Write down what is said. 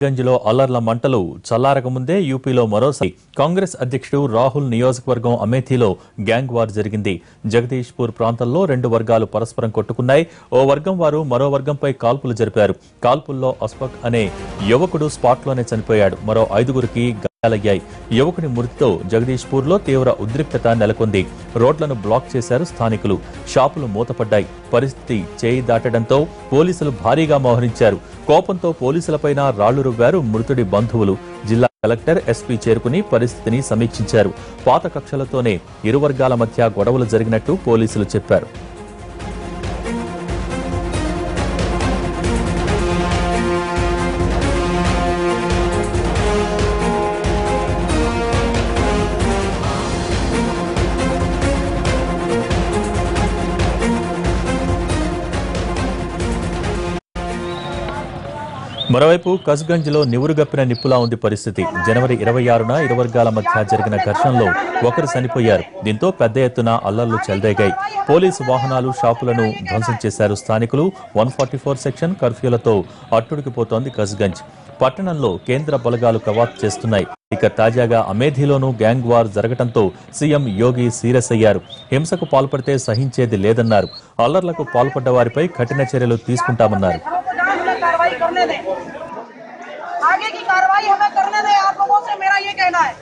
గంజ్లో అల్లర్ల మంటలు చల్లారక ముందే యూపీలో మరోసారి కాంగ్రెస్ అధ్యక్షుడు రాహుల్ నియోజకవర్గం అమేథీలో గ్యాంగ్ వార్ జరిగింది. జగదీష్పూర్ ప్రాంతంలో రెండు వర్గాలు పరస్పరం కొట్టుకున్నాయి. ఓ వర్గం వారు మరో వర్గంపై కాల్పులు జరిపారు. కాల్పుల్లో అస్ఫక్ అనే యువకుడు స్పాట్లోనే చనిపోయాడు. మరో 5గురికి గాయాలయ్యాయి. యువకుని మృతితో జగదీష్పూర్లో తీవ్ర ఉద్రిక్తత నెలకొంది. రోడ్లను బ్లాక్ చేశారు స్థానికులు. షాపులు మూతపడ్డాయి. పరిస్థితి చేయి దాటడంతో పోలీసులు భారీగా మోహరించారు. కోపంతో పోలీసులపైన రాళ్లు రువ్వారు మృతుడి బంధువులు. జిల్లా కలెక్టర్, ఎస్పీ చేరుకుని పరిస్థితిని సమీక్షించారు. పాత కక్షలతోనే ఇరు వర్గాల మధ్య గొడవలు జరిగినట్టు పోలీసులు చెప్పారు. మరోవైపు కస్గంజ్లో నివురుగప్పిన నిప్పులా ఉంది పరిస్థితి. జనవరి 26న ఇరు వర్గాల మధ్య జరిగిన ఘర్షణలో ఒకరు చనిపోయారు. దీంతో పెద్ద ఎత్తున అల్లర్లు చెలరేగాయి. పోలీసు వాహనాలు, షాపులను ధ్వంసం చేశారు స్థానికులు. 144 సెక్షన్ కర్ఫ్యూలతో అట్టుడికిపోతోంది కస్గంజ్. పట్టణంలో కేంద్ర బలగాలు కవాతు చేస్తున్నాయి. ఇక తాజాగా అమేథీలోనూ గ్యాంగ్ వార్ జరగడంతో సీఎం యోగి సీరియస్ అయ్యారు. హింసకు పాల్పడితే సహించేది లేదన్నారు. అల్లర్లకు పాల్పడ్డ వారిపై కఠిన చర్యలు తీసుకుంటామన్నారు. आगे की कार्रवाई हमें करने दें, आप लोगों से मेरा ये कहना है।